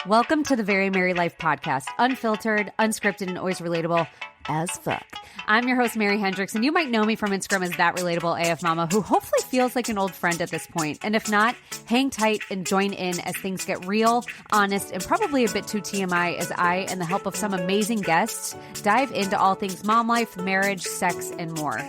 Welcome to the Very Merry Life podcast, unfiltered, unscripted, and always relatable as fuck. I'm your host, Mary Hendricks, and you might know me from Instagram as That Relatable AF Mama, who hopefully feels like an old friend at this point. And if not, hang tight and join in as things get real, honest, and probably a bit too TMI as I, and the help of some amazing guests, dive into all things mom life, marriage, sex, and more.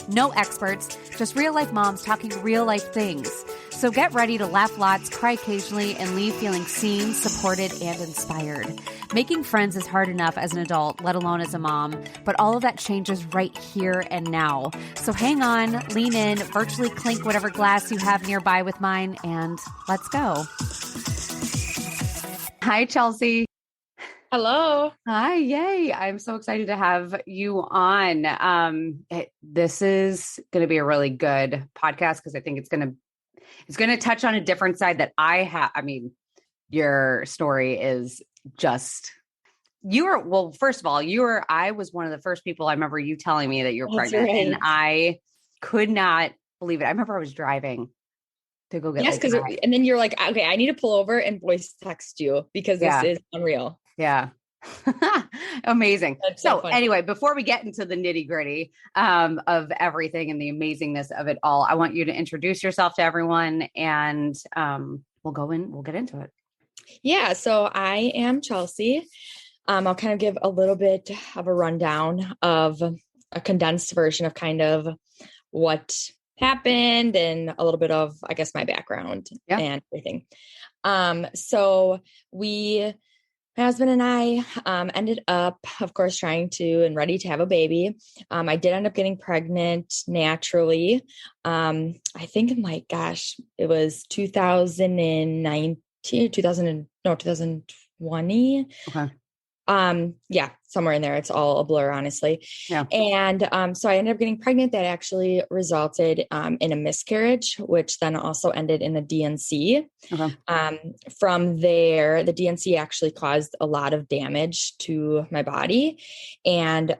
No experts, just real life moms talking real life things. So get ready to laugh lots, cry occasionally, and leave feeling seen, supported, and inspired. Making friends is hard enough as an adult, let alone as a mom, but all of that changes right here and now. So hang on, lean in, virtually clink whatever glass you have nearby with mine, and let's go. Hi, Chelsea. Hello. Hi, yay. I'm so excited to have you on. This is going to be a really good podcast because I think it's going to touch on a different side that I have. I mean, your story is just, first of all, I was one of the first people I remember you telling me that you were pregnant, right. And I could not believe it. I remember I was driving to go get and then you're like, okay, I need to pull over and voice text you because this is unreal. Yeah. Amazing. So anyway, before we get into the nitty gritty of everything and the amazingness of it all, I want you to introduce yourself to everyone and we'll get into it. Yeah. So I am Chelsea. I'll kind of give a little bit of a rundown of a condensed version of kind of what happened and a little bit of, I guess, my background and everything. So my husband and I ended up, of course, trying to and ready to have a baby. I did end up getting pregnant naturally. I think it was 2020. Okay. Somewhere in there. It's all a blur, honestly. Yeah. And so I ended up getting pregnant. That actually resulted in a miscarriage, which then also ended in a DNC. Okay. From there, the DNC actually caused a lot of damage to my body. And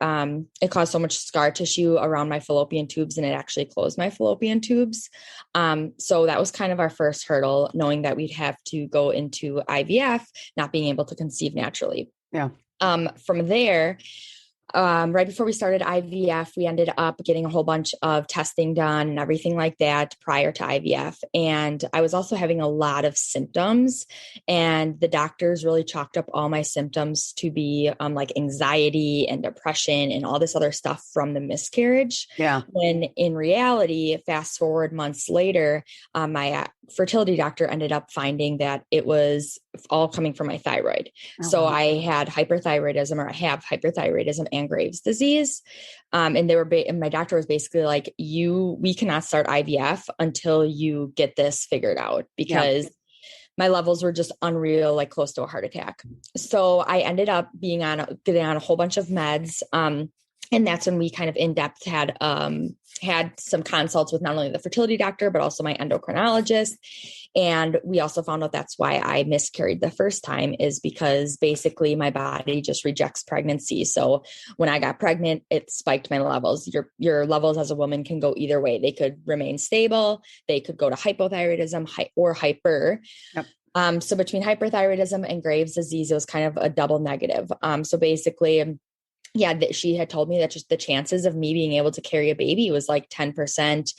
it caused so much scar tissue around my fallopian tubes, and it actually closed my fallopian tubes. So that was kind of our first hurdle, knowing that we'd have to go into IVF, not being able to conceive naturally. Yeah. From there, right before we started IVF, we ended up getting a whole bunch of testing done and everything like that prior to IVF. And I was also having a lot of symptoms, and the doctors really chalked up all my symptoms to be like anxiety and depression and all this other stuff from the miscarriage. Yeah. When in reality, fast forward months later, my fertility doctor ended up finding that it was all coming from my thyroid. Oh, so wow. I had hyperthyroidism, or I have hyperthyroidism and Graves' disease. And and my doctor was basically like, we cannot start IVF until you get this figured out, because my levels were just unreal, like close to a heart attack. So I ended up getting on a whole bunch of meds. And that's when we kind of in depth had some consults with not only the fertility doctor, but also my endocrinologist. And we also found out that's why I miscarried the first time, is because basically my body just rejects pregnancy. So when I got pregnant, it spiked my levels. Your levels as a woman can go either way. They could remain stable. They could go to hypothyroidism or hyper. Yep. So between hyperthyroidism and Graves' disease, it was kind of a double negative. So basically, she had told me that just the chances of me being able to carry a baby was like 10%,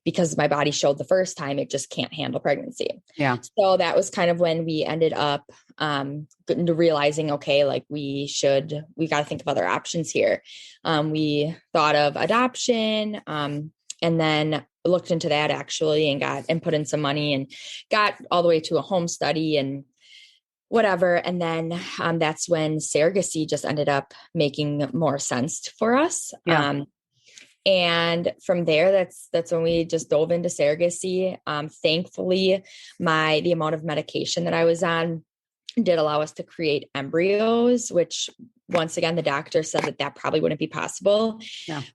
because my body showed the first time it just can't handle pregnancy. Yeah. So that was kind of when we ended up getting to realizing, okay, like we got to think of other options here. We thought of adoption, and then looked into that actually and put in some money and got all the way to a home study and whatever. And then that's when surrogacy just ended up making more sense for us. Yeah. And from there, that's when we just dove into surrogacy. Thankfully, the amount of medication that I was on did allow us to create embryos, which once again, the doctor said that probably wouldn't be possible,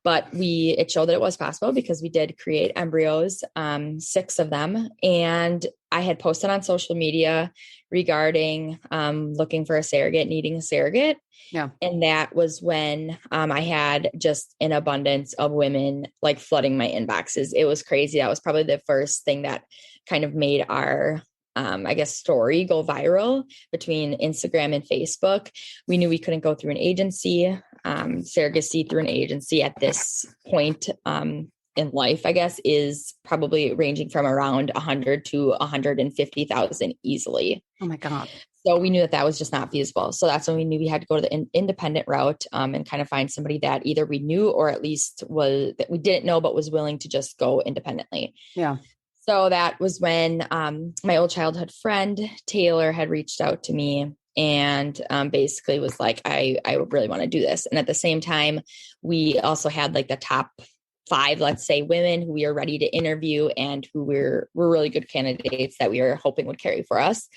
but it showed that it was possible because we did create embryos, 6 of them. And I had posted on social media regarding looking for a surrogate, needing a surrogate. Yeah. And that was when I had just an abundance of women like flooding my inboxes. It was crazy. That was probably the first thing that kind of made our I guess, story go viral between Instagram and Facebook. We knew we couldn't go through an agency, surrogacy through an agency at this point, in life, I guess, is probably ranging from around 100 to 150,000 easily. Oh my God. So we knew that was just not feasible. So that's when we knew we had to go to the independent route, and kind of find somebody that either we knew or at least was that we didn't know, but was willing to just go independently. Yeah. So that was when my old childhood friend, Taylor, had reached out to me and basically was like, I really want to do this. And at the same time, we also had like the top 5, let's say, women who we are ready to interview and who were really good candidates that we were hoping would carry for us.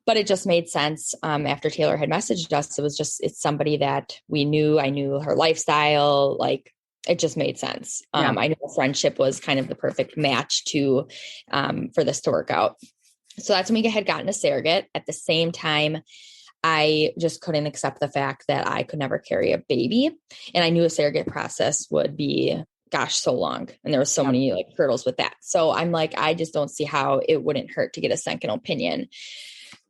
But it just made sense after Taylor had messaged us. It's somebody that we knew. I knew her lifestyle. Like, it just made sense. Yeah. I knew friendship was kind of the perfect match to for this to work out. So that's when we had gotten a surrogate. At the same time, I just couldn't accept the fact that I could never carry a baby. And I knew a surrogate process would be, gosh, so long. And there was so many like hurdles with that. So I'm like, I just don't see how it wouldn't hurt to get a second opinion.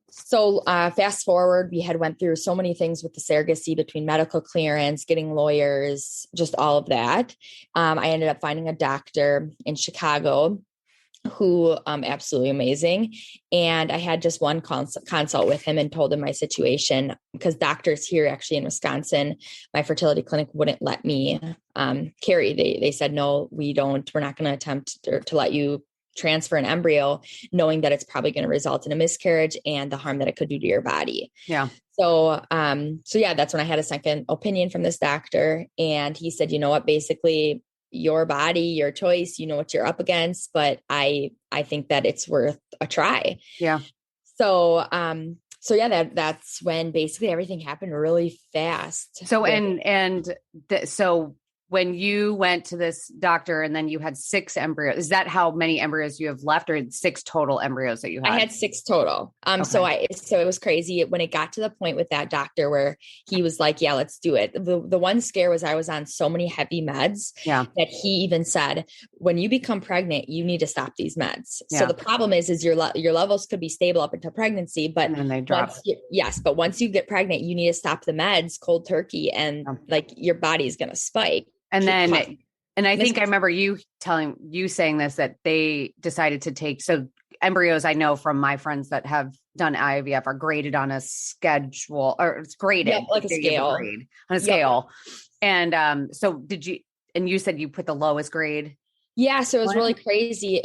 So fast forward, we had went through so many things with the surrogacy between medical clearance, getting lawyers, just all of that. I ended up finding a doctor in Chicago who absolutely amazing. And I had just one consult with him and told him my situation, because doctors here actually in Wisconsin, my fertility clinic wouldn't let me carry. They said, no, we're not going to attempt to let you transfer an embryo, knowing that it's probably going to result in a miscarriage and the harm that it could do to your body. Yeah. So yeah, that's when I had a second opinion from this doctor. And he said, you know what, basically your body, your choice, you know what you're up against, but I think that it's worth a try. Yeah. So, yeah, that's when basically everything happened really fast. So, so when you went to this doctor and then you had 6 embryos, is that how many embryos you have left, or 6 total embryos that you had? I had 6 total. Okay. So it was crazy when it got to the point with that doctor where he was like, yeah, let's do it. The one scare was I was on so many heavy meds that he even said, when you become pregnant, you need to stop these meds. Yeah. So the problem is your levels could be stable up until pregnancy, but and then they drop. But once you get pregnant, you need to stop the meds cold turkey, and like your body's going to spike. And then, and I think I remember you saying this, that they decided to take, so embryos, I know from my friends that have done IVF, are graded on a schedule, or it's graded like a scale. On a scale. And so and you said you put the lowest grade? Yeah. So it was really crazy.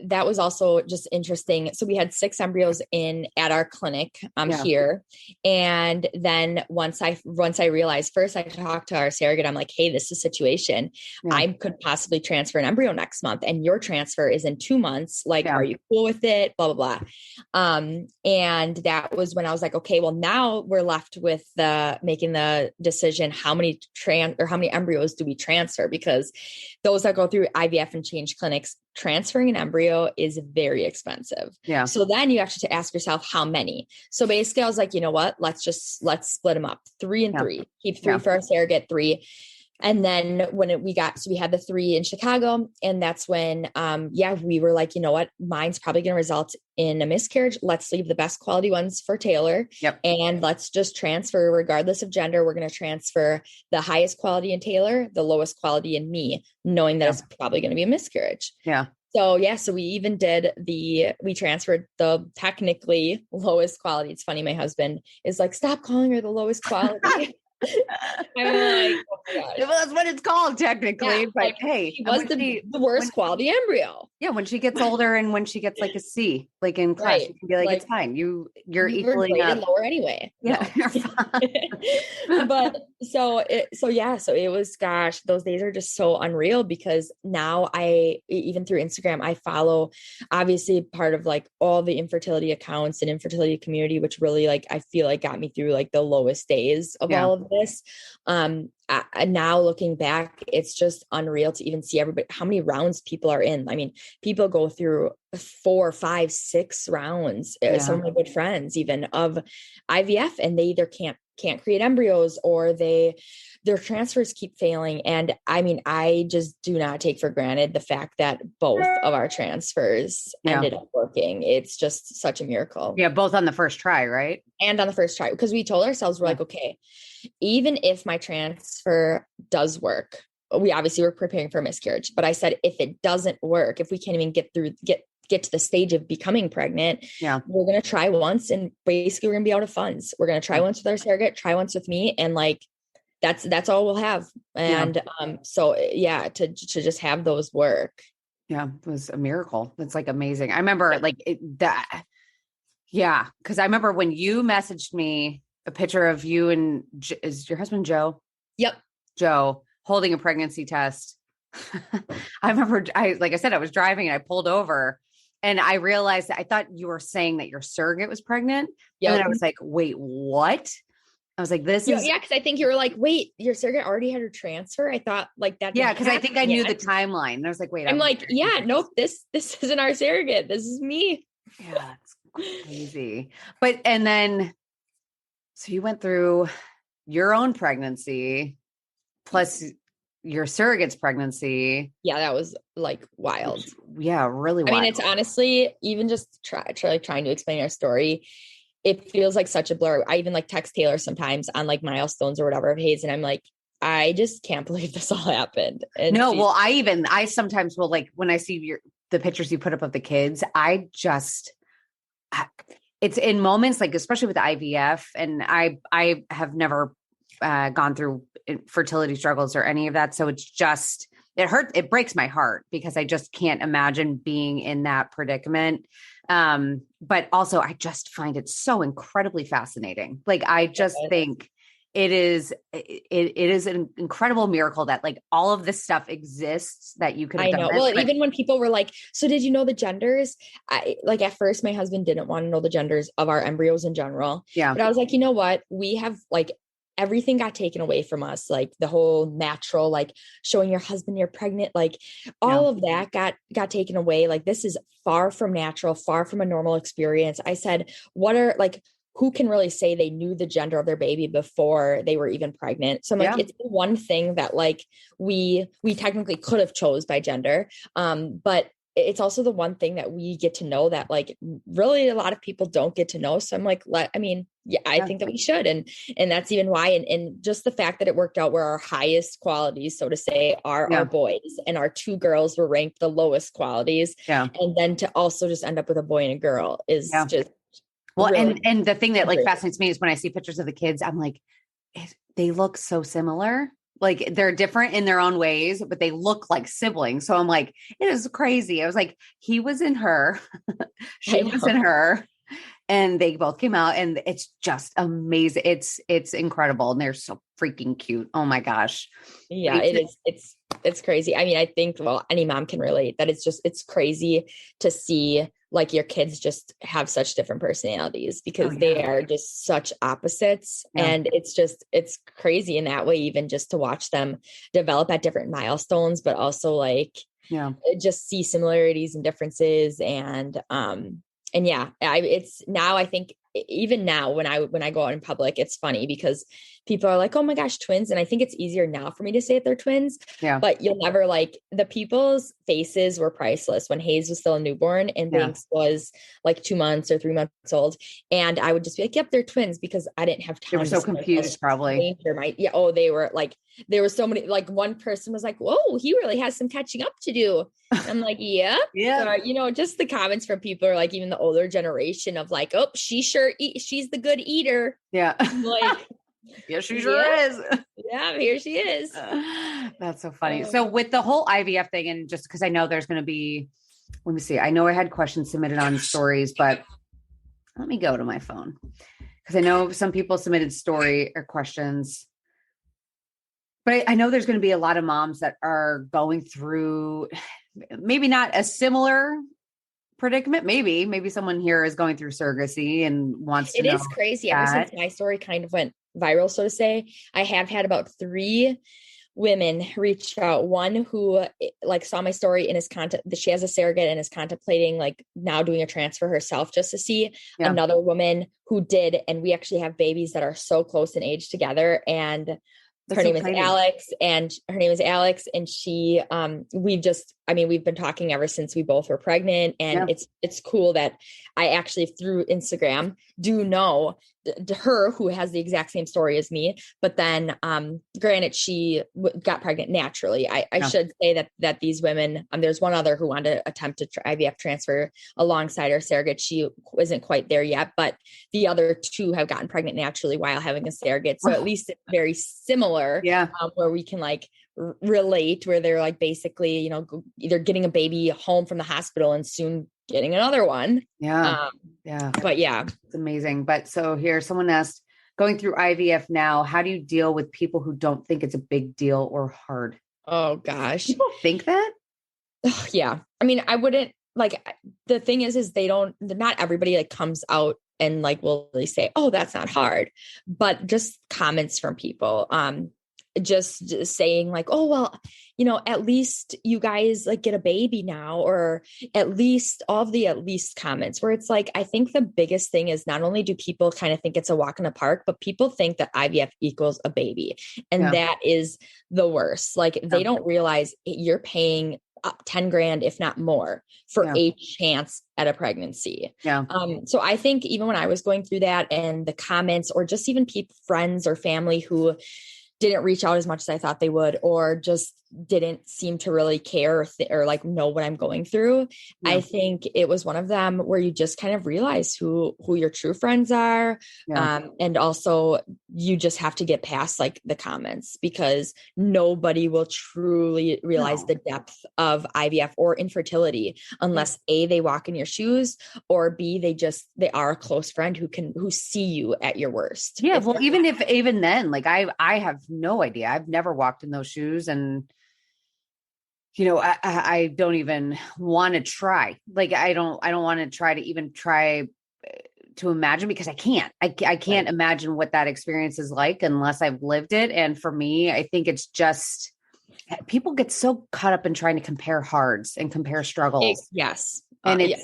That was also just interesting. So we had 6 embryos at our clinic here. And then once I realized, first I talked to our surrogate, I'm like, hey, this is a situation. Yeah. I could possibly transfer an embryo next month, and your transfer is in 2 months. Like, are you cool with it? Blah, blah, blah. And that was when I was like, okay, well, now we're left with making the decision, how many embryos do we transfer? Because those that go through IVF and change clinics, transferring an embryo is very expensive. Yeah. So then you have to ask yourself how many. So basically I was like, you know what, let's split them up 3 and 3, keep 3 for our surrogate, 3. And then we had the 3 in Chicago, and that's when, we were like, you know what, mine's probably going to result in a miscarriage. Let's leave the best quality ones for Taylor. Yep. And let's just transfer, regardless of gender, we're going to transfer the highest quality in Taylor, the lowest quality in me, knowing that it's probably going to be a miscarriage. Yeah. So we even we transferred the technically lowest quality. It's funny. My husband is like, stop calling her the lowest quality. I'm like, oh my gosh. Well, that's what it's called technically, but like, hey, she was the worst quality embryo. Yeah, when she gets older and when she gets like a C, like in class, you can be like, it's fine. You're equally lower anyway. Yeah, no. You're fine. But so it was, gosh, those days are just so unreal, because now even through Instagram, I follow obviously part of like all the infertility accounts and infertility community, which really like I feel like got me through like the lowest days of all of this. Now looking back, it's just unreal to even see how many rounds people are in. I mean, people go through 4, 5, 6 rounds. Some of my good friends even of IVF, and they either can't can't create embryos, or their transfers keep failing. And I mean, I just do not take for granted the fact that both of our transfers ended up working. It's just such a miracle. Yeah. Both on the first try, right? And on the first try, because we told ourselves, we're like, okay, even if my transfer does work, we obviously were preparing for a miscarriage, but I said, if it doesn't work, if we can't even get to the stage of becoming pregnant, we're going to try once, and basically we're going to be out of funds. We're going to try once with our surrogate, try once with me. And like, that's all we'll have. And, to just have those work. Yeah. It was a miracle. That's like amazing. I remember cause I remember when you messaged me a picture of you and is your husband, Joe? Yep. Joe holding a pregnancy test. I remember, like I said, I was driving and I pulled over and I realized that I thought you were saying that your surrogate was pregnant. Yep. And then I was like, wait, what? I was like, this is. Yeah. Cause I think you were like, wait, your surrogate already had her transfer. I thought like that. Yeah. Cause I think I knew the timeline. And I was like, wait, I'm like, nope, this isn't our surrogate. This is me. Yeah. It's crazy. And then, so you went through your own pregnancy plus your surrogate's pregnancy. Yeah, that was like wild. Really wild. I mean, it's honestly, even just trying to explain our story, it feels like such a blur. I even like text Taylor sometimes on like milestones or whatever of Hayes, and I'm like, I just can't believe this all happened. And I sometimes will, like, when I see the pictures you put up of the kids, it's in moments like, especially with the IVF, and I have never gone through fertility struggles or any of that. So it's just, it breaks my heart because I just can't imagine being in that predicament. But also I just find it so incredibly fascinating. Like, I just think it is an incredible miracle that like all of this stuff exists that you could have done. I know. Well, even when people were like, so did you know the genders? Like at first my husband didn't want to know the genders of our embryos in general. Yeah. But I was like, you know what? We have like, everything got taken away from us. Like the whole natural, like showing your husband you're pregnant, like all of that got taken away. Like, this is far from natural, far from a normal experience. I said, who can really say they knew the gender of their baby before they were even pregnant? So I'm like, it's the one thing that like we technically could have chose by gender. But it's also the one thing that we get to know that like really a lot of people don't get to know. So I'm like, I think that we should. And that's even why, and just the fact that it worked out where our highest qualities, so to say, are our boys, and our two girls were ranked the lowest qualities. Yeah. And then to also just end up with a boy and a girl is just. Well, really and the thing that like fascinates me is when I see pictures of the kids, I'm like, they look so similar. Like, they're different in their own ways, but they look like siblings. So I'm like, it is crazy. I was like, he was in her, she was in her, and they both came out, and it's just amazing. It's incredible. And they're so freaking cute. Oh my gosh. Yeah, it is. It's crazy. I mean, I think, any mom can relate that it's crazy to see like your kids just have such different personalities because they are just such opposites. Yeah. And it's crazy in that way, even just to watch them develop at different milestones, but also like, just see similarities and differences. And it's now, I think even now when I go out in public, it's funny because people are like, oh my gosh, twins. And I think it's easier now for me to say that they're twins, but you'll never like the people's faces were priceless when Hayes was still a newborn and Banks was like 2 months or 3 months old. And I would just be like, yep, they're twins, because I didn't have time. They were so confused probably. They were like, there were so many, like one person was like, whoa, he really has some catching up to do. I'm like, yeah. So, just the comments from people are like, even the older generation of like, oh, she's the good eater. Yeah. I'm like, yeah, she sure is. Yeah, here she is. That's so funny. So with the whole IVF thing, and just because I know there's going to be, let me see. I know I had questions submitted on stories, but let me go to my phone because I know some people submitted story or questions. But I know there's going to be a lot of moms that are going through maybe not a similar predicament. Maybe someone here is going through surrogacy and wants to know. It is crazy. Ever since my story kind of went viral, so to say, I have had about 3 women reached out. One who like saw my story and is she has a surrogate and is contemplating like now doing a transfer herself just to see. Yeah. Another woman who did, and we actually have babies that are so close in age together, and That's her name exciting. is Alex, and she we've been talking ever since we both were pregnant, and it's cool that I actually through Instagram do know her, who has the exact same story as me, but then granted she got pregnant naturally. I should say that these women, there's one other who wanted to attempt to IVF transfer alongside her surrogate. She isn't quite there yet, but the other two have gotten pregnant naturally while having a surrogate, so at least it's very similar, where we can like relate, where they're like basically, you know, either getting a baby home from the hospital and soon getting another one. But yeah, it's amazing. But so here, someone asked, going through IVF now, how do you deal with people who don't think it's a big deal or hard? Oh gosh. People think that? Yeah. I mean, I wouldn't like, the thing is not everybody like comes out and like will really say, oh, that's not hard, but just comments from people, just saying like, oh, well, you know, at least you guys like get a baby now, or at least all of the at least comments, where it's like, I think the biggest thing is not only do people kind of think it's a walk in the park, but people think that IVF equals a baby. And that is the worst. Like they don't realize you're paying up 10 grand, if not more, for a chance at a pregnancy. So I think even when I was going through that, and the comments, or just even friends or family who didn't reach out as much as I thought they would, or just didn't seem to really care or like know what I'm going through. I think it was one of them where you just kind of realize who your true friends are. And also you just have to get past like the comments, because nobody will truly realize the depth of IVF or infertility unless A, they walk in your shoes, or B, they are a close friend who see you at your worst. Well, even then, like I have no idea. I've never walked in those shoes, and you know, I don't even want to try. Like, I don't want to try to even try to imagine, because I can't imagine what that experience is like unless I've lived it. And for me, I think it's just, people get so caught up in trying to compare hards and compare struggles. And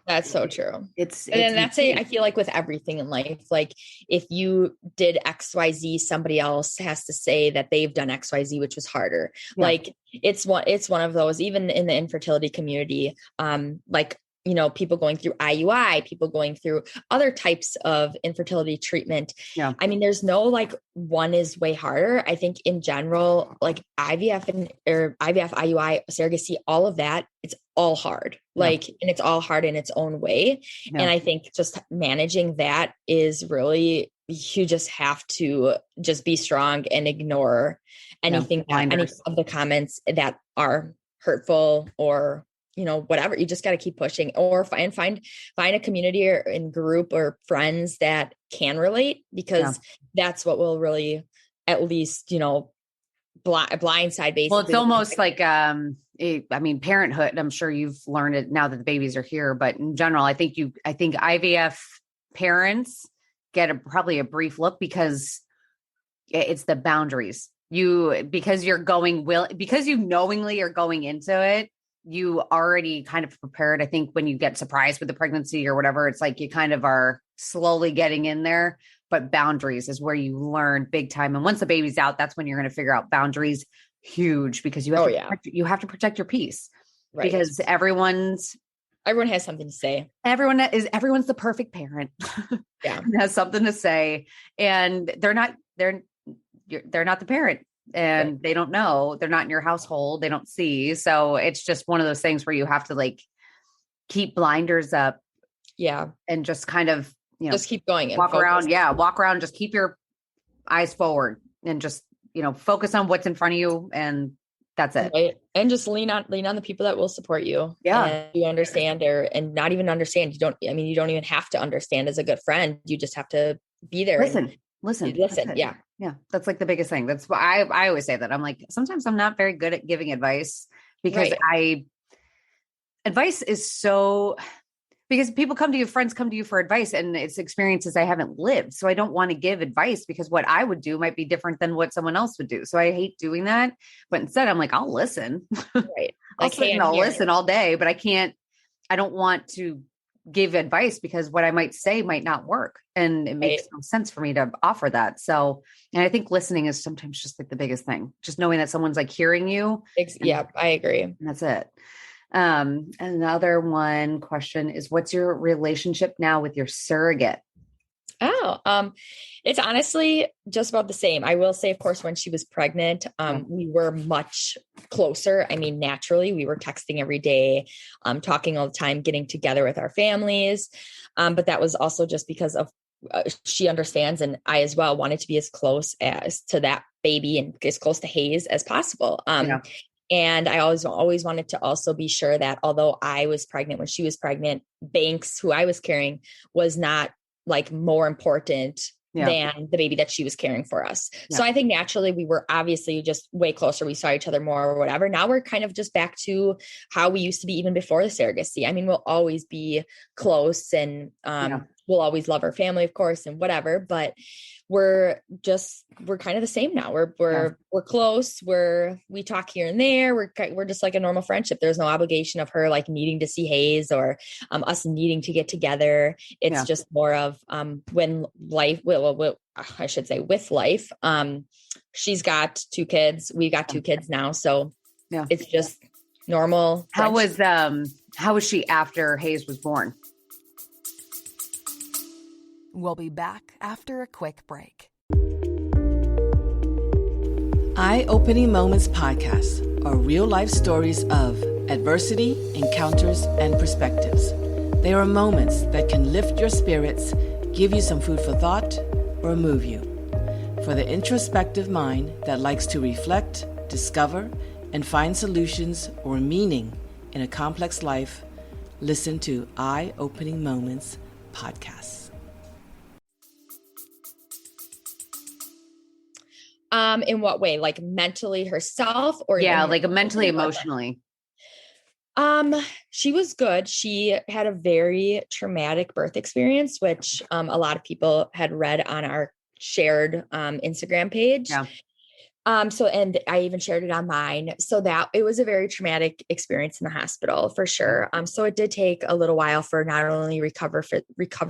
that's so true. I feel like with everything in life, like if you did XYZ, somebody else has to say that they've done XYZ, which was harder. Like it's one of those, even in the infertility community, like, you know, people going through IUI, people going through other types of infertility treatment. I mean, there's no like one is way harder. I think in general, like IVF or IVF, IUI, surrogacy, all of that, it's all hard. And it's all hard in its own way. And I think just managing that is really, you just have to just be strong and ignore anything, any of the comments that are hurtful, or you know, whatever. You just got to keep pushing, or find a community or in group or friends that can relate, because that's what will really, at least, you know, blindside basically. Well, it's almost like, parenthood. I'm sure you've learned it now that the babies are here, but in general, I think IVF parents get probably a brief look, because it's the boundaries. Because you knowingly are going into it, you already kind of prepared. I think when you get surprised with the pregnancy or whatever, it's like you kind of are slowly getting in there, but boundaries is where you learn big time. And once the baby's out, that's when you're going to figure out boundaries. Huge, because you have to protect your peace, because everyone has something to say. Everyone's the perfect parent. Has something to say, and they're not the parent. And they don't know, they're not in your household, they don't see. So it's just one of those things where you have to like keep blinders up. And just kind of, you know, just keep going and walk around, just keep your eyes forward and just, you know, focus on what's in front of you, and that's it. Right. And just lean on the people that will support you. And you understand, and not even understand. You don't even have to understand as a good friend. You just have to be there. Listen. Yeah. That's like the biggest thing. That's why I always say that. I'm like, sometimes I'm not very good at giving advice, because advice is so, Because people come to you, friends come to you for advice, and it's experiences I haven't lived. So I don't want to give advice because what I would do might be different than what someone else would do. So I hate doing that. But instead I'm like, I'll listen. Right. I'll Like, sit hey, and I'm I'll here. listen all day, but I don't want to give advice because what I might say might not work. And it makes no sense for me to offer that. So, and I think listening is sometimes just like the biggest thing, just knowing that someone's like hearing you. Yep. I agree. And that's it. Another one question is, what's your relationship now with your surrogate? It's honestly just about the same. I will say, of course, when she was pregnant, we were much closer. I mean, naturally, we were texting every day, talking all the time, getting together with our families. But that was also just because of she understands, and I as well wanted to be as close as to that baby and as close to Hayes as possible. And I always wanted to also be sure that although I was pregnant when she was pregnant, Banks, who I was carrying, was not like more important than the baby that she was caring for us. So I think naturally we were obviously just way closer. We saw each other more or whatever. Now we're kind of just back to how we used to be even before the surrogacy. I mean, we'll always be close and we'll always love our family, of course, and whatever, but we're kind of the same now. We're close. We talk here and there. We're just like a normal friendship. There's no obligation of her like needing to see Hayes or us needing to get together. It's just more of when life I should say with life. She's got 2 kids. We've got 2 kids now. So it's just normal. How was she after Hayes was born? We'll be back after a quick break. Eye-Opening Moments podcasts are real-life stories of adversity, encounters, and perspectives. They are moments that can lift your spirits, give you some food for thought, or move you. For the introspective mind that likes to reflect, discover, and find solutions or meaning in a complex life, listen to Eye-Opening Moments podcasts. In what way? Like mentally herself or like mentally, emotionally? She was good. She had a very traumatic birth experience, which a lot of people had read on our shared Instagram page. And I even shared it on mine. So that it was a very traumatic experience in the hospital for sure. So it did take a little while for not only recover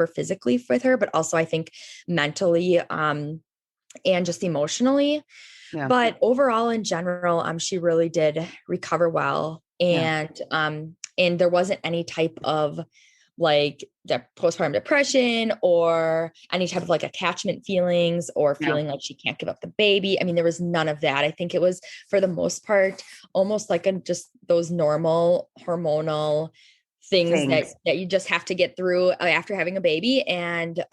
physically with her, but also I think mentally, and just emotionally, but overall in general, she really did recover well. And there wasn't any type of like the postpartum depression or any type of like attachment feelings or feeling like she can't give up the baby. I mean, there was none of that. I think it was for the most part, almost like just those normal hormonal things that you just have to get through after having a baby. And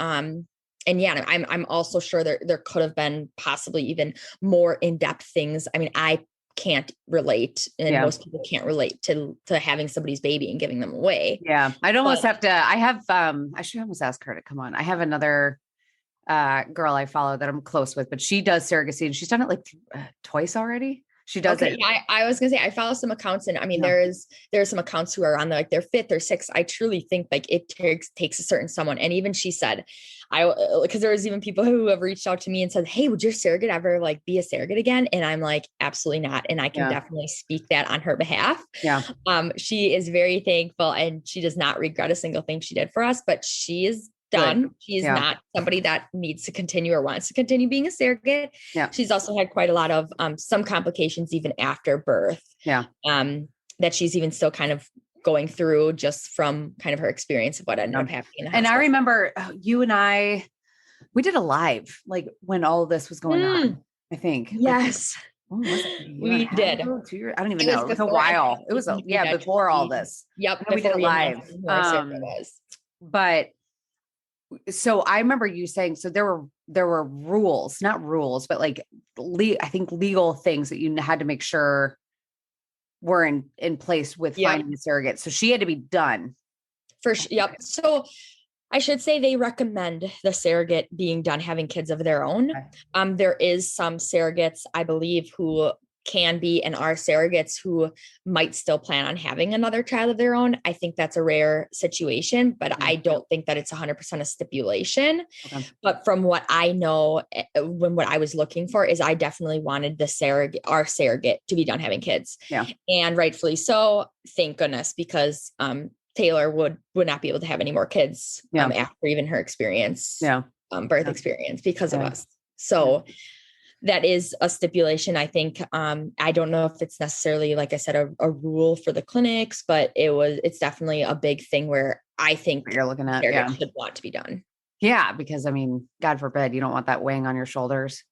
I'm also sure there could have been possibly even more in-depth things. I mean, I can't relate and most people can't relate to having somebody's baby and giving them away. I'd almost have to, I should almost ask her to come on. I have another girl I follow that I'm close with, but she does surrogacy and she's done it like twice already. She does it. I was gonna say I follow some accounts, and I mean there's some accounts who are on like their 5th or 6th. I truly think like it takes a certain someone, and even she said, because there was even people who have reached out to me and said, "Hey, would your surrogate ever like be a surrogate again?" And I'm like, absolutely not, and I can definitely speak that on her behalf. She is very thankful, and she does not regret a single thing she did for us. But she is done. Good. She's not somebody that needs to continue or wants to continue being a surrogate. She's also had quite a lot of some complications even after birth. That she's even still kind of going through just from kind of her experience of what ended up happening in the hospital. And I remember you and we did a live like when all of this was going on, I think. Yes. We did. 2 years? I don't even know. It was a while. It was before all this. Yep. We did it live. But so I remember you saying, so there were rules, not rules, but like I think legal things that you had to make sure were in place with finding a surrogate. So she had to be done. For sure. Yep. So I should say they recommend the surrogate being done having kids of their own. There is some surrogates, I believe, who can be and are surrogates who might still plan on having another child of their own. I think that's a rare situation, but I don't think that it's 100% a stipulation. Okay. But from what I know, what I was looking for is I definitely wanted our surrogate to be done having kids. Yeah. And rightfully so, thank goodness, because Taylor would not be able to have any more kids after even her experience, birth experience because of us. So that is a stipulation. I think, I don't know if it's necessarily, like I said, a rule for the clinics, but it's definitely a big thing where I think you're looking at should want to be done. Yeah. Because I mean, God forbid, you don't want that weighing on your shoulders.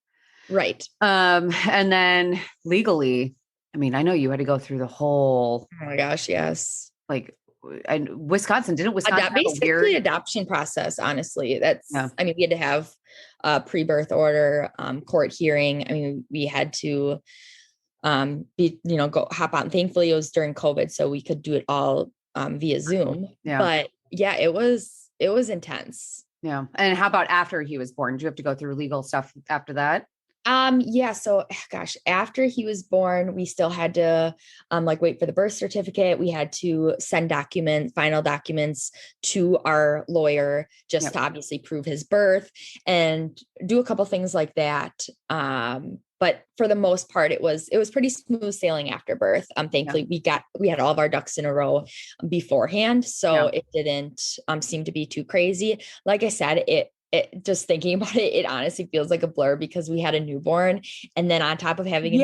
Right. And then legally, I mean, I know you had to go through the whole, oh my gosh, yes. Like, and Wisconsin have a weird adoption process. Honestly, I mean, we had to have a pre-birth order, court hearing. I mean, we had to go hop on. Thankfully, it was during COVID, so we could do it all via Zoom. Yeah. But yeah, it was intense. Yeah. And how about after he was born? Did you have to go through legal stuff after that? Yeah. So gosh, after he was born, we still had to, wait for the birth certificate. We had to send final documents to our lawyer just to obviously prove his birth and do a couple things like that. But for the most part, it was pretty smooth sailing after birth. Thankfully we had all of our ducks in a row beforehand. So it didn't seem to be too crazy. Like I said, it just thinking about it, it honestly feels like a blur because we had a newborn, and then on top of having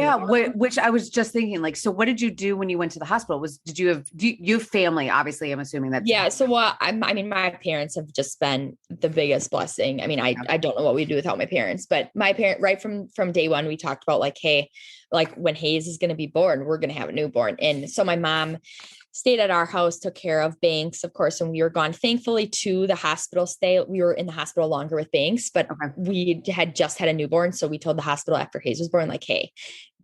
which I was just thinking, like, so what did you do when you went to the hospital? Do you have family? Obviously, I'm assuming that. So I mean, my parents have just been the biggest blessing. I mean, I don't know what we'd do without my parents, but my parent, right from day one, we talked about like, hey, like when Hayes is going to be born, we're going to have a newborn. And so my mom stayed at our house, took care of Banks, of course, when we were gone. Thankfully, to the hospital stay, we were in the hospital longer with Banks, but we had just had a newborn. So we told the hospital after Hayes was born, like, hey,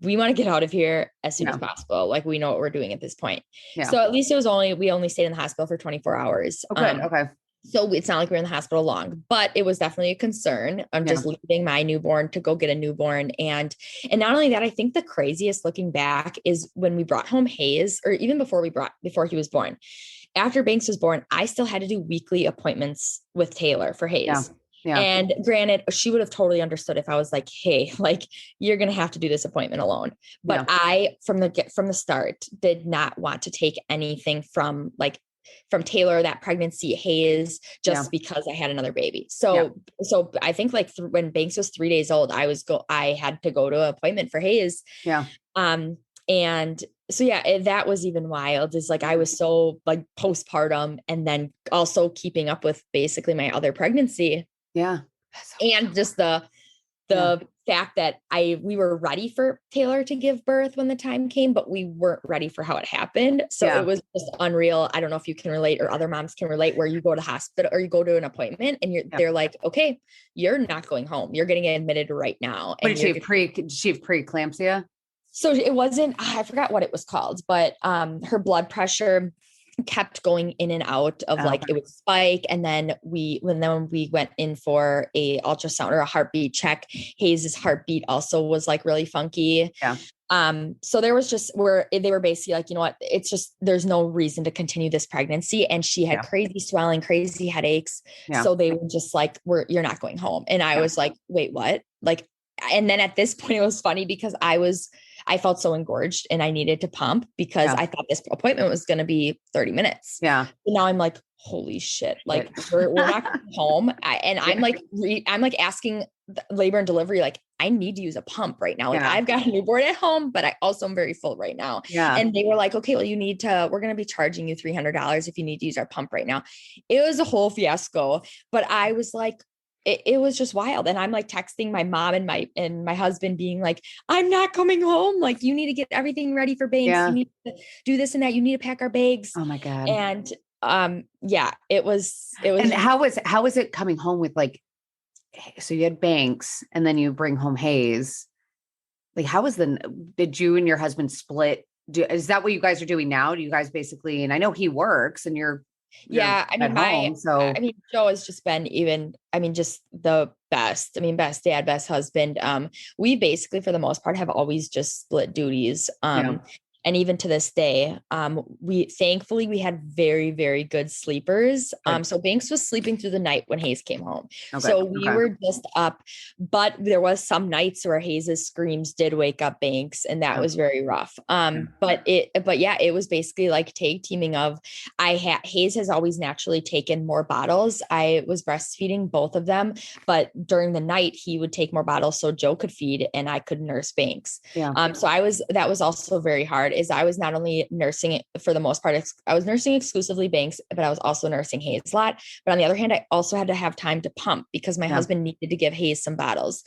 we want to get out of here as soon as possible. Like, we know what we're doing at this point. Yeah. So at least we only stayed in the hospital for 24 hours. Okay. So it's not like we were in the hospital long, but it was definitely a concern. I'm just leaving my newborn to go get a newborn. And not only that, I think the craziest looking back is when we brought home Hayes, or even before he was born. After Banks was born, I still had to do weekly appointments with Taylor for Hayes. Yeah. And granted, she would have totally understood if I was like, hey, like, you're going to have to do this appointment alone. But I, from the start, did not want to take anything from Taylor, that pregnancy, Hayes, just because I had another baby. So I think when Banks was 3 days old, I had to go to an appointment for Hayes. Yeah. And so, that was even wild. Is like, I was so like postpartum and then also keeping up with basically my other pregnancy. Yeah. And just the fact that we were ready for Taylor to give birth when the time came, but we weren't ready for how it happened. So it was just unreal. I don't know if you can relate or other moms can relate, where you go to hospital or you go to an appointment and they're like, okay, you're not going home. You're getting admitted right now. But did she have preeclampsia? So it wasn't, I forgot what it was called, but her blood pressure kept going in and out of it would spike. And then when we went in for a ultrasound or a heartbeat check, Hayes's heartbeat also was like really funky. Yeah. So there was just where they were basically like, you know what, it's just, there's no reason to continue this pregnancy. And she had crazy swelling, crazy headaches. Yeah. So they were just like, you're not going home. And I was like, wait, what? Like, and then at this point it was funny because I felt so engorged and I needed to pump because I thought this appointment was going to be 30 minutes. Yeah. And now I'm like, holy shit. Like we're not going home. I'm like asking labor and delivery, like, I need to use a pump right now. Like I've got a newborn at home, but I also am very full right now. Yeah. And they were like, okay, well, we're going to be charging you $300 if you need to use our pump right now. It was a whole fiasco, but I was like, it was just wild. And I'm like texting my mom and my husband being like, I'm not coming home. Like, you need to get everything ready for Banks. Yeah. You need to do this and that. You need to pack our bags. Oh my God. And it was. And how was it coming home with like, so you had Banks and then you bring home Hayes. Like, did you and your husband split? Is that what you guys are doing now? Do you guys basically, and I know he works and you're. Yeah. I mean, So Joe has just been just the best. I mean, best dad, best husband. We basically, for the most part, have always just split duties. And even to this day, we had very, very good sleepers. So Banks was sleeping through the night when Hayes came home. Okay. So we were just up, but there was some nights where Hayes's screams did wake up Banks, and that was very rough. But it was basically like tag teaming of Hayes has always naturally taken more bottles. I was breastfeeding both of them, but during the night he would take more bottles so Joe could feed and I could nurse Banks. So that was also very hard. Is I was not only nursing it for the most part, I was nursing exclusively Banks, but I was also nursing Hayes a lot. But on the other hand, I also had to have time to pump because my husband needed to give Hayes some bottles.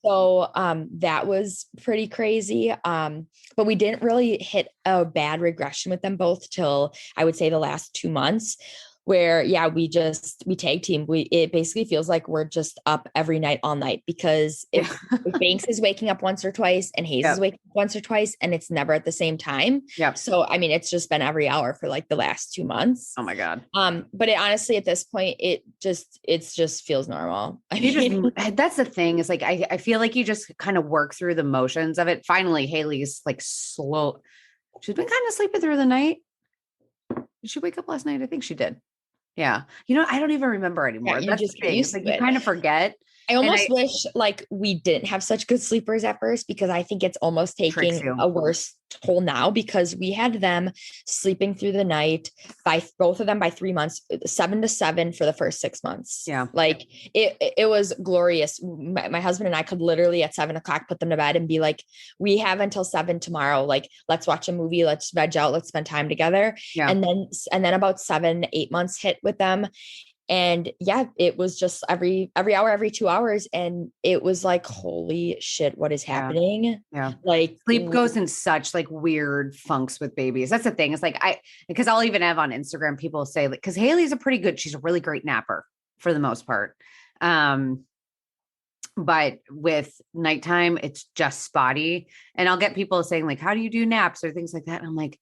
So that was pretty crazy. But we didn't really hit a bad regression with them both till I would say the last 2 months. Where, we tag team. It basically feels like we're just up every night, all night, because if Banks is waking up once or twice and Hayes is waking up once or twice, and it's never at the same time. So, I mean, it's just been every hour for like the last 2 months. Oh my God. But it honestly, at this point, it just feels normal. That's the thing is like, I feel like you just kind of work through the motions of it. Finally, Haley's like slow. She's been kind of sleeping through the night. Did she wake up last night? I think she did. Yeah. I don't even remember anymore. You That's just the thing. It's like you kind of forget. I almost wish like we didn't have such good sleepers at first, because I think it's almost taking a worse toll now, because we had them sleeping through the night both of them by 3 months, 7 to 7 for the first 6 months. Like it was glorious. My husband and I could literally at 7 o'clock put them to bed and be like, we have until 7 tomorrow. Like, let's watch a movie, let's veg out, let's spend time together. And then about 7-8 months hit with them. And it was just every hour, every 2 hours. And it was like, holy shit, what is happening? Like sleep goes in such like weird funks with babies. That's the thing. It's like, because I'll even have on Instagram, people say like, cause Haley's she's a really great napper for the most part. But with nighttime, it's just spotty. And I'll get people saying like, how do you do naps or things like that? And I'm like,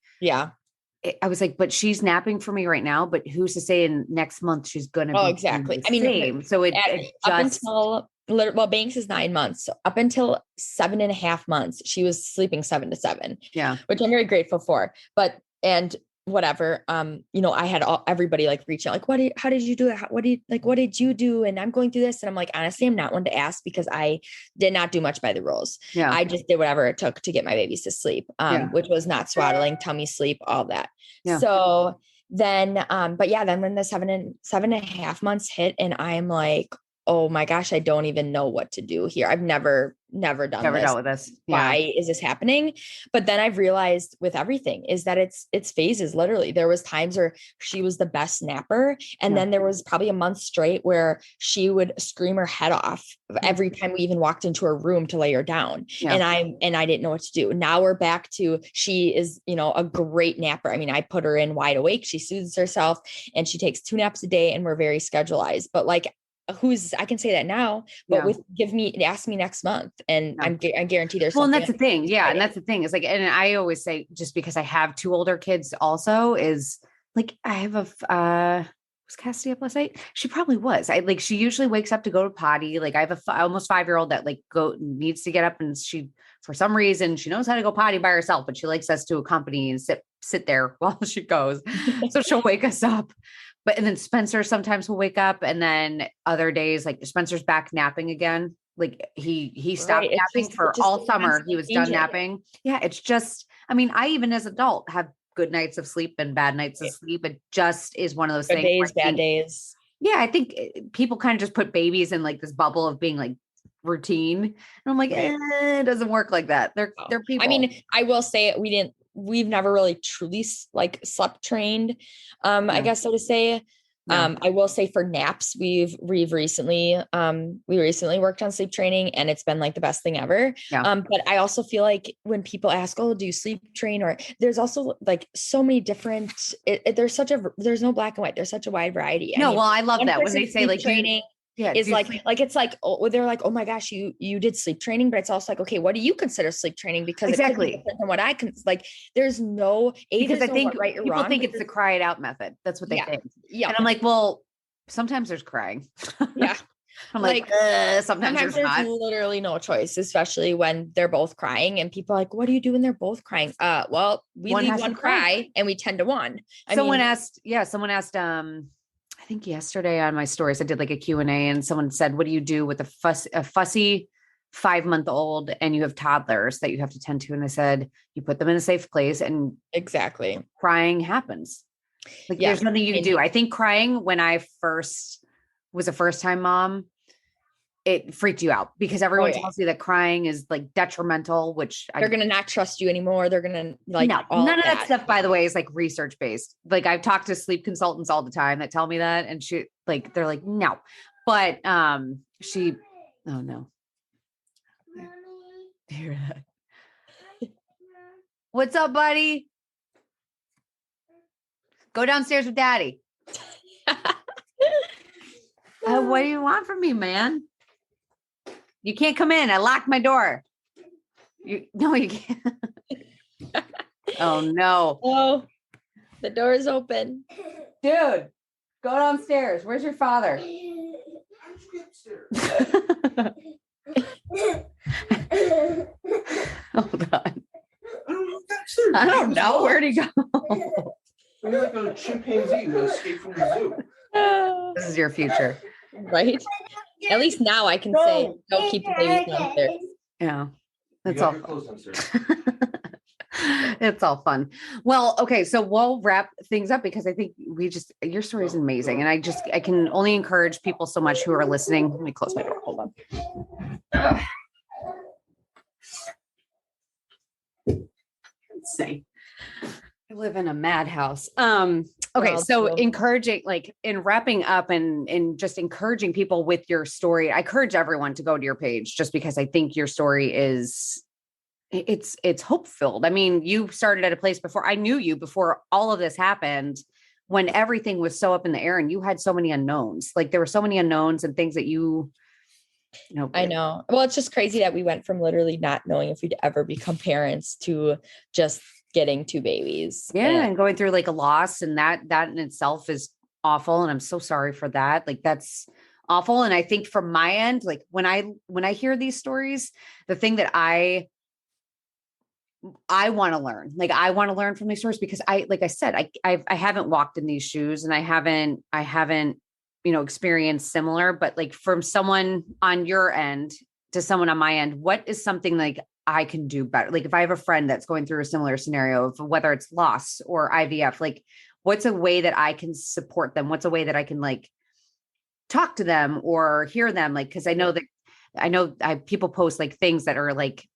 I was like, but she's napping for me right now, but who's to say in next month she's going to be exactly. I mean, same. So it just up until Banks is 9 months. So up until 7.5 months, she was sleeping 7 to 7. Which I'm very grateful for. And whatever, I had everybody like reach out, like, how did you do it? What did you do? And I'm going through this. And I'm like, honestly, I'm not one to ask, because I did not do much by the rules. I just did whatever it took to get my babies to sleep, which was not swaddling, tummy sleep, all that. So then, then when the 7.5 months hit, and I'm like, oh my gosh, I don't even know what to do here. I've never dealt with this. Why is this happening? But then I've realized with everything is that it's phases. Literally, there was times where she was the best napper. And then there was probably a month straight where she would scream her head off every time we even walked into her room to lay her down. And I didn't know what to do. Now we're back to, she is, a great napper. I mean, I put her in wide awake. She soothes herself and she takes 2 naps a day, and we're very scheduled. But like, I can say that now, but ask me next month. And I guarantee there's and that's the thing. And that's the thing is like, and I always say, just because I have 2 older kids also is like, I have was Cassidy up last night? She probably was. She usually wakes up to go to potty. Like I have a almost 5-year-old that like needs to get up, and she, for some reason, she knows how to go potty by herself, but she likes us to accompany and sit there while she goes. So she'll wake us up. And then Spencer sometimes will wake up, and then other days, like Spencer's back napping again. Like he stopped napping for all summer. He was done napping. It's just, I mean, I even as an adult have good nights of sleep and bad nights of sleep. It just is one of those things. Bad days. Yeah. I think people kind of just put babies in like this bubble of being like routine. And I'm like, it doesn't work like that. They're people. I mean, I will say we've never really truly like slept trained. I guess so to say. I will say for naps, we recently worked on sleep training, and it's been like the best thing ever. But I also feel like when people ask, oh, do you sleep train? Or there's also like so many different, there's no black and white. There's such a wide variety. I love that when they say like training. is it's like, oh, they're like, oh my gosh, you did sleep training, but it's also like, okay, what do you consider sleep training? Because it could be different than what I can, like, there's no, because I think right or people wrong, think it's the cry it out method. That's what they think. Yeah. And I'm like, well, sometimes there's crying. Yeah. I'm like sometimes there's not. Literally no choice, especially when they're both crying and people are like, what do you do when they're both crying? Well, we leave one cry and we 10-1. Someone asked, I think yesterday on my stories, I did like a Q&A and someone said, what do you do with a fussy 5-month-old and you have toddlers that you have to tend to? And I said, you put them in a safe place and exactly crying happens. Like there's nothing you can do. I think crying when I was a first-time mom, it freaked you out because everyone tells you that crying is like detrimental, which they're going to not trust you anymore. They're going to like, none of that stuff, by the way, is like research based. Like I've talked to sleep consultants all the time that tell me that. And they're like, no, but, oh no. Hear that? What's up, buddy? Go downstairs with daddy. What do you want from me, man? You can't come in. I locked my door. You can't. Oh no. Oh, the door is open. Dude, go downstairs. Where's your father? Hold on. I don't know. Where'd he go? You're like a chimpanzee who escaped from the zoo. This is your future. Right? At least now I can say, don't keep the babies downstairs. Yeah. That's all fun. It's all fun. Well, okay. So we'll wrap things up because I think your story is amazing. And I can only encourage people so much who are listening. Let me close my door. Hold on. Let's see. I live in a madhouse. Okay. So encouraging, like in wrapping up and just encouraging people with your story, I encourage everyone to go to your page just because I think your story it's hope filled. I mean, you started at a place before I knew you, before all of this happened, when everything was so up in the air and you had so many unknowns. Like there were so many unknowns and things that you know. I know. Well, it's just crazy that we went from literally not knowing if we'd ever become parents to just getting 2 babies. Yeah. And going through like a loss, and that in itself is awful. And I'm so sorry for that. Like that's awful. And I think from my end, like when I hear these stories, the thing that I want to learn from these stories, because like I said, I haven't walked in these shoes and I haven't, experienced similar, but like from someone on your end to someone on my end, what is something like I can do better? Like if I have a friend that's going through a similar scenario of whether it's loss or IVF, like what's a way that I can support them? What's a way that I can like talk to them or hear them? Like, cause I know people post like things that are like,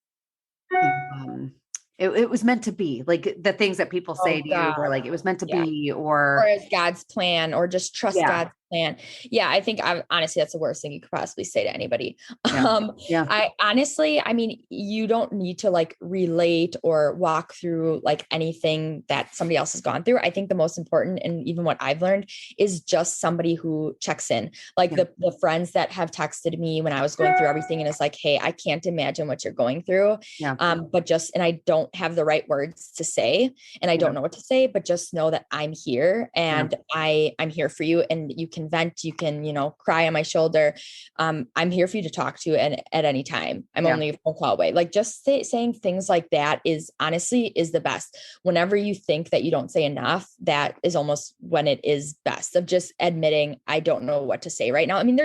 it was meant to be, like the things that people say to you, or like it was meant to be, or as God's plan, or just trust God's plan. Yeah. I think honestly, that's the worst thing you could possibly say to anybody. I honestly, I mean, you don't need to like relate or walk through like anything that somebody else has gone through. I think the most important, and even what I've learned, is just somebody who checks in, like the friends that have texted me when I was going through everything. And it's like, hey, I can't imagine what you're going through. And I don't have the right words to say, and I don't know what to say, but just know that I'm here and I'm here for you, and you can vent, you can, cry on my shoulder. I'm here for you to talk to at any time. I'm only a phone call away. Like just saying things like that is honestly the best. Whenever you think that you don't say enough, that is almost when it is best, of just admitting, I don't know what to say right now. I mean,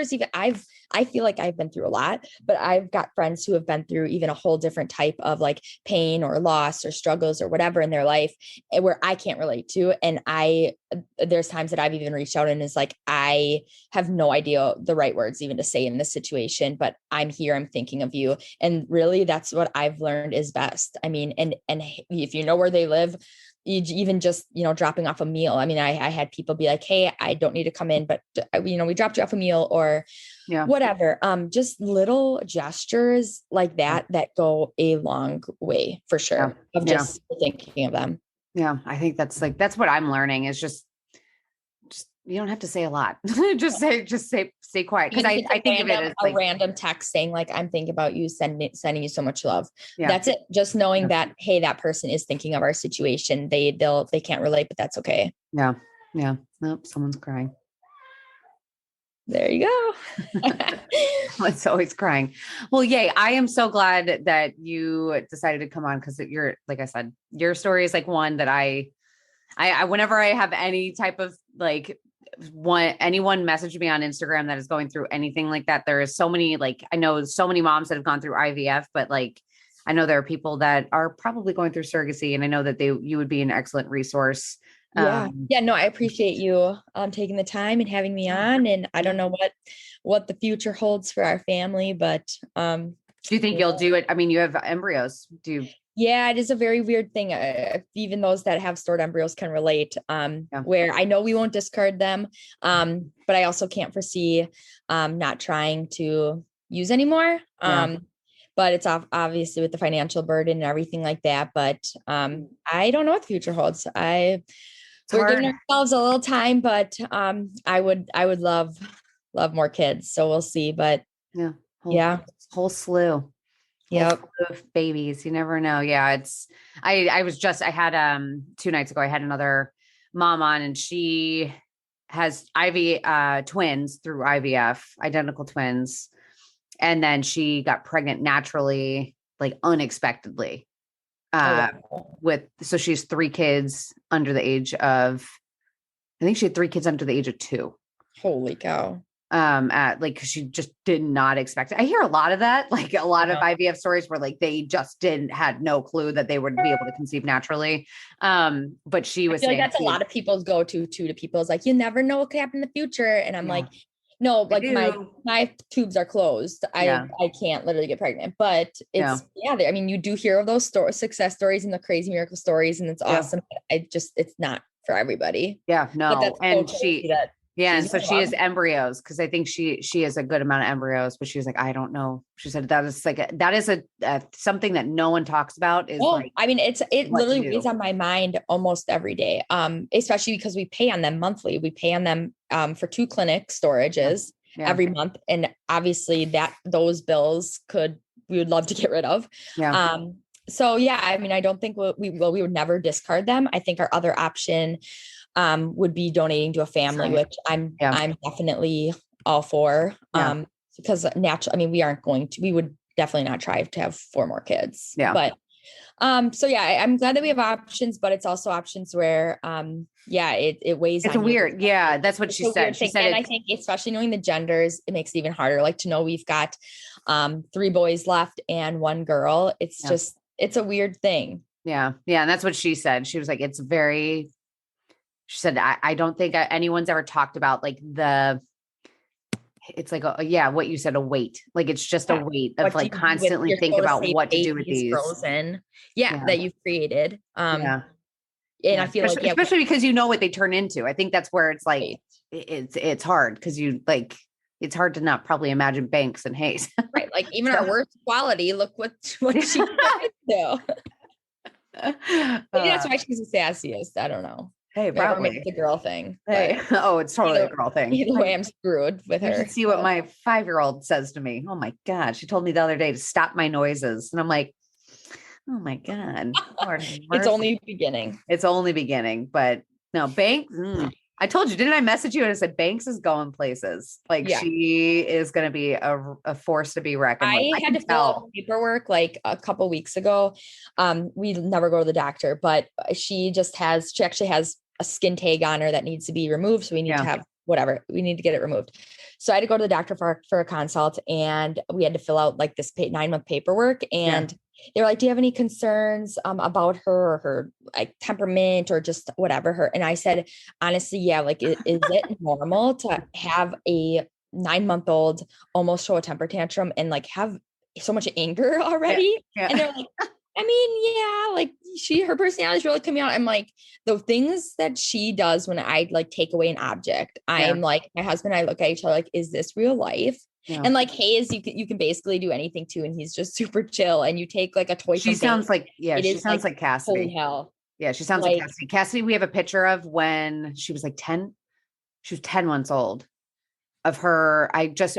I feel like I've been through a lot, but I've got friends who have been through even a whole different type of like pain or loss or struggles or whatever in their life where I can't relate to. And there's times that I've even reached out and is like, I have no idea the right words even to say in this situation, but I'm here, I'm thinking of you. And really that's what I've learned is best. I mean, and if you know where they live, even just, dropping off a meal. I mean, I had people be like, hey, I don't need to come in, but we dropped you off a meal or whatever. Just little gestures like that go a long way for sure of just thinking of them. Yeah. I think that's what I'm learning is just You don't have to say a lot. just stay quiet. Cause I think of it as a random text saying like, I'm thinking about you, sending you so much love. Yeah. That's it. Just knowing that, hey, that person is thinking of our situation. They can't relate, but that's okay. Yeah. Yeah. Nope. Someone's crying. There you go. It's always crying. Well, yay. I am so glad that you decided to come on. Cause you're, like I said, your story is like one that I whenever I have any type of like anyone message me on Instagram that is going through anything like that, there is so many, like, I know so many moms that have gone through IVF, but like, I know there are people that are probably going through surrogacy, and I know that you would be an excellent resource. Yeah. No, I appreciate you taking the time and having me on. And I don't know what the future holds for our family, but do you think you'll do it? I mean, you have embryos. Yeah, it is a very weird thing. Even those that have stored embryos can relate, where I know we won't discard them. But I also can't foresee not trying to use anymore. But it's obviously with the financial burden and everything like that. But I don't know what the future holds. We're giving ourselves a little time, but I would love more kids. So we'll see. But whole slew. Yep. Of babies. You never know. Yeah. I had 2 nights ago, I had another mom on, and she has twins through IVF, identical twins. And then she got pregnant naturally, like unexpectedly, so she has 3 kids under the age of, I think she had 3 kids under the age of 2. Holy cow. Cause she just did not expect it. I hear a lot of that, like a lot of IVF stories where like, they just had no clue that they would be able to conceive naturally. But she was saying, like that's a lot of people's go-to to people is like, you never know what could happen in the future. And I'm like, no, like my tubes are closed. I can't literally get pregnant, but it's, I mean, you do hear of those success stories and the crazy miracle stories, and it's awesome. It's not for everybody. Yeah, no. And and so she has embryos, because I think she has a good amount of embryos, but she was like, I don't know. She said that is something that no one talks about. I mean, it literally weighs on my mind almost every day. Especially because we pay on them monthly. We pay on them for 2 clinic storages every month, and obviously those bills we would love to get rid of. So I mean, I don't think we would never discard them. I think our other option would be donating to a family, which I'm definitely all for. Because naturally, I mean, we would definitely not try to have 4 more kids. But I'm glad that we have options, but it's also options where it weighs. It's weird. Yeah. That's what she said. She said, and I think especially knowing the genders, it makes it even harder. Like to know we've got 3 boys left and 1 girl. It's just, it's a weird thing. Yeah. Yeah. And that's what she said. She was like, she said, I don't think anyone's ever talked about like it's like, what you said, a weight. Like, it's just a weight of like constantly think about what to do with these frozen. That you've created. And I feel especially because you know what they turn into. I think that's where it's like, it's hard because it's hard to not probably imagine Banks and Hayes. Right. Like even our worst quality, look what she do. Maybe that's why she's the sassiest. I don't know. Hey, probably it's a girl thing. Hey, it's totally a girl thing. Either way, I'm screwed with her. You should see what my 5-year-old says to me. Oh my God. She told me the other day to stop my noises. And I'm like, oh my God. It's only beginning. It's only beginning. But no, Banks. I told you, didn't I message you? And I said, Banks is going places. Like she is going to be a force to be reckoned with. I had to fill out paperwork like a couple weeks ago. We never go to the doctor, but she actually has a skin tag on her that needs to be removed. So we need to have we need to get it removed. So I had to go to the doctor for a consult, and we had to fill out like this 9-month paperwork. And they were like, do you have any concerns about her or her like temperament or just whatever and I said, honestly, like, is it normal to have a 9-month-old almost show a temper tantrum and like have so much anger already? And they're like, I mean, like her personality is really coming out. I'm like, the things that she does when I like take away an object, I'm like, my husband and I look at each other like, is this real life? And like Hayes, you can basically do anything too, and he's just super chill. And you take like a toy. She sounds like she sounds like Cassidy. Holy hell. Yeah, she sounds like Cassidy. Cassidy, we have a picture of when she was like 10. she was 10 months old of her. I just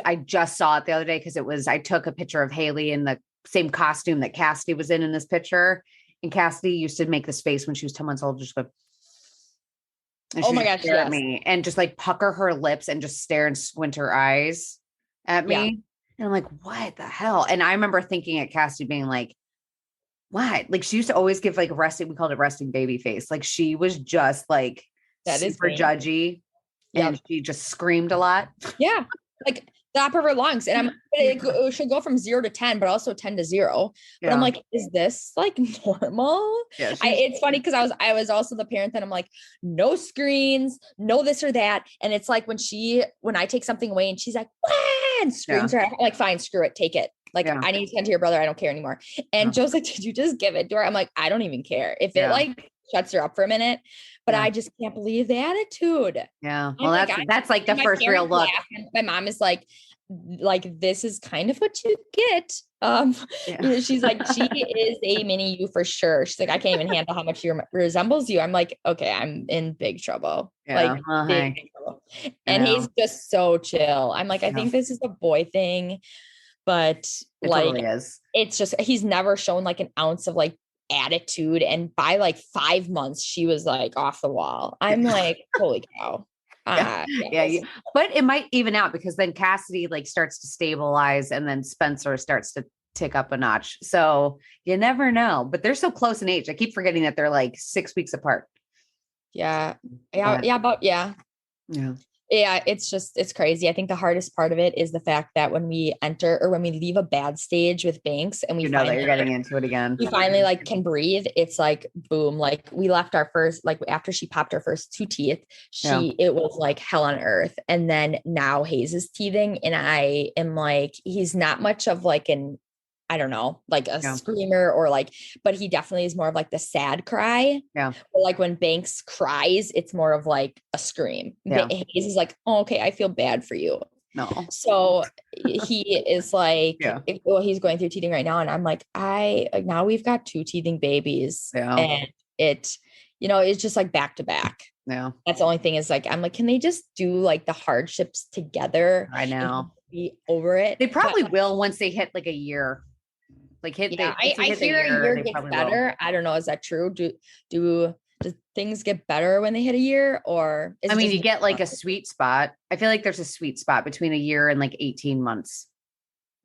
saw it the other day because I took a picture of Haley in the same costume that Cassidy was in this picture. And Cassidy used to make this face when she was 10 months old, just go, and Oh she my would gosh, stare at yes. me and just like pucker her lips and just stare and squint her eyes at me. Yeah. And I'm like, what the hell? And I remember thinking at Cassidy being like, what? Like she used to always give like resting, we called it resting baby face. Like she was just like That is super me. judgy. Yep. And she just screamed a lot. Yeah. Like the top of her lungs. And it should go from 0 to 10, but also 10 to 0. But I'm like, is this like normal? Yeah, It's funny because I was also the parent that I'm like, no screens, no this or that. And it's like when I take something away and she's like, wah, and screams her, I'm like, fine, screw it, take it. Like, I need to tend to your brother. I don't care anymore. And Joe's like, did you just give it to her? I'm like, I don't even care. If it like shuts her up for a minute, but I just can't believe the attitude. Yeah. Well, that's like the first real look. My mom is like, this is kind of what you get. You know, she's like, she is a mini you for sure. She's like, I can't even handle how much she resembles you. I'm like, okay, I'm in big trouble. Like big trouble. And he's just so chill. I'm like, I think this is a boy thing, but it like, totally is. It's just, he's never shown like an ounce of like attitude. And by like 5 months, she was like off the wall. I'm like, holy cow. But it might even out because then Cassidy like starts to stabilize and then Spencer starts to tick up a notch. So you never know, but they're so close in age. I keep forgetting that they're like 6 weeks apart. Yeah. It's crazy. I think the hardest part of it is the fact that when we enter or when we leave a bad stage with Banks and we that you're getting into it again, we finally like can breathe. It's like, boom, like we left our first, like after she popped her first 2 teeth, it was like hell on earth. And then now Hayes is teething and I am like, he's not much of like I don't know, like a screamer or like, but he definitely is more of like the sad cry. Yeah. Or like when Banks cries, it's more of like a scream. Yeah. Hayes is like, oh, okay, I feel bad for you. No. So he is like, he's going through teething right now. And I'm like, now we've got 2 teething babies and it's just like back to back. Yeah. That's the only thing is like, I'm like, can they just do like the hardships together? I know. Be over it. They probably will once they hit like a year. Like I hear a year gets better. Will. I don't know. Is that true? Do things get better when they hit a year or you get like a sweet spot. I feel like there's a sweet spot between a year and like 18 months.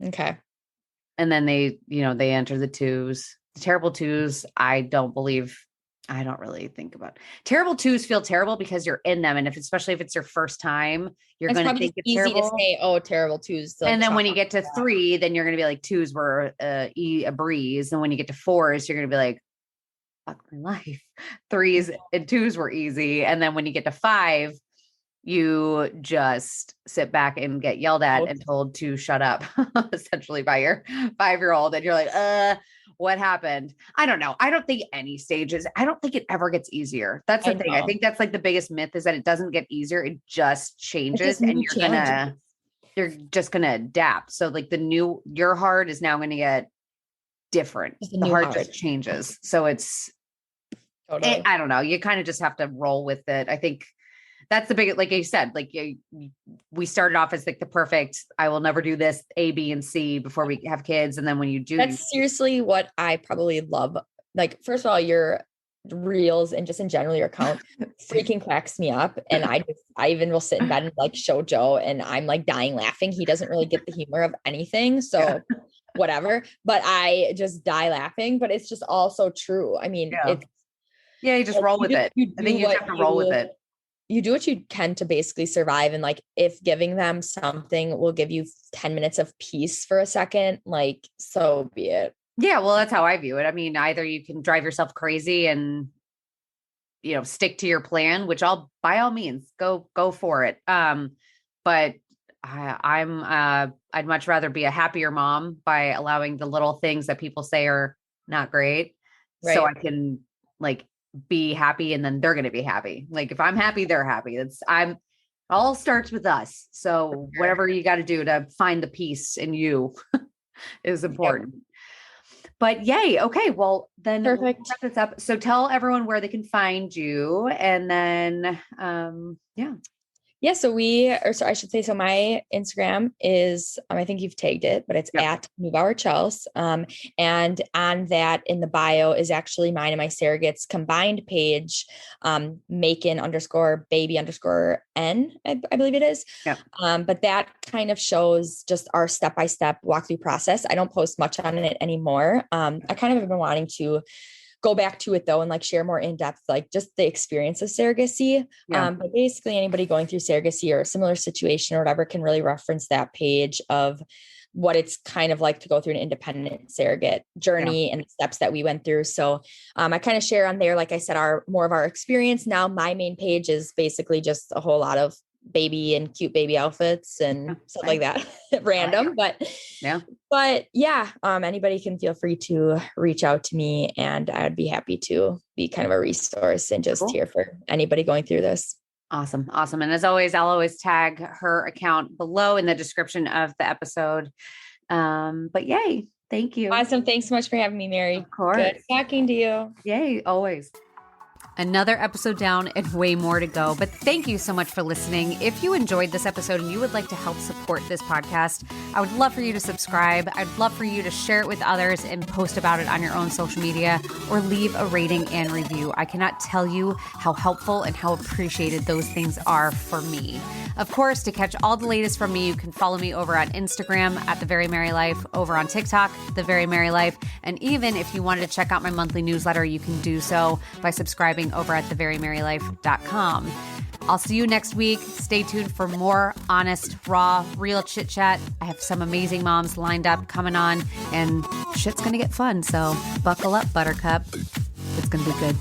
Okay. And then they enter the 2s, the terrible 2s. I don't really think about it. Terrible 2s feel terrible because you're in them. And especially if it's your first time, you're going to think it's easy terrible. To say, oh, terrible 2s. Like, and then when you get to 3, then you're going to be like 2s were a breeze. And when you get to 4s, you're going to be like, fuck my life. 3s and 2s were easy. And then when you get to 5, you just sit back and get yelled at and told to shut up essentially by your 5-year-old. And you're like, what happened? I don't know. I don't think I don't think it ever gets easier. That's the thing. I think that's like the biggest myth is that it doesn't get easier. It just changes and you're just going to adapt. So like your heart is now going to get different. The heart just changes. So it's, I don't know. You kind of just have to roll with it. I think that's the big, like you said, like we started off as like the perfect, I will never do this A, B, and C before we have kids. And then when you do, that's seriously what I probably love. Like, first of all, your reels and just in general, your account freaking cracks me up. And I even will sit in bed and like show Joe and I'm like dying laughing. He doesn't really get the humor of anything. So whatever, but I just die laughing, but it's just also true. I mean, you just roll with it. I think you just have to roll with it. You do what you can to basically survive. And like, if giving them something will give you 10 minutes of peace for a second, like, so be it. Yeah. Well, that's how I view it. I mean, either you can drive yourself crazy and, stick to your plan, which by all means, go for it. But I'd much rather be a happier mom by allowing the little things that people say are not great. Right. So I can like be happy and then they're going to be happy. Like if I'm happy, they're happy. All starts with us. So whatever you got to do to find the peace in you is important. Yep. But yay. Okay. Well, then let's wrap this up. So tell everyone where they can find you and then, Yeah, so I should say, so my Instagram is, I think you've tagged it, but it's at Neubauer Chels. And on that in the bio is actually mine and my surrogates combined page, Macon_baby_N, I believe it is. Yeah. But that kind of shows just our step-by-step walkthrough process. I don't post much on it anymore. I kind of have been wanting to go back to it though, and like share more in depth, like just the experience of surrogacy. But basically anybody going through surrogacy or a similar situation or whatever can really reference that page of what it's kind of like to go through an independent surrogate journey and the steps that we went through. So I kind of share on there, like I said, more of our experience. Now my main page is basically just a whole lot of baby and cute baby outfits and stuff like that. Random, but anybody can feel free to reach out to me, and I'd be happy to be kind of a resource and just here for anybody going through this. Awesome. And as always, I'll always tag her account below in the description of the episode. But yay. Thank you. Awesome. Thanks so much for having me, Mary. Of course. Good talking to you. Yay. Always. Another episode down and way more to go. But thank you so much for listening. If you enjoyed this episode and you would like to help support this podcast, I would love for you to subscribe. I'd love for you to share it with others and post about it on your own social media, or leave a rating and review. I cannot tell you how helpful and how appreciated those things are for me. Of course, to catch all the latest from me, you can follow me over on Instagram at The Very Merry Life, over on TikTok, The Very Merry Life. And even if you wanted to check out my monthly newsletter, you can do so by subscribing over at theverymerrylife.com. I'll see you next week. Stay tuned for more honest, raw, real chit chat. I have some amazing moms lined up coming on, and shit's going to get fun. So buckle up, Buttercup. It's going to be good.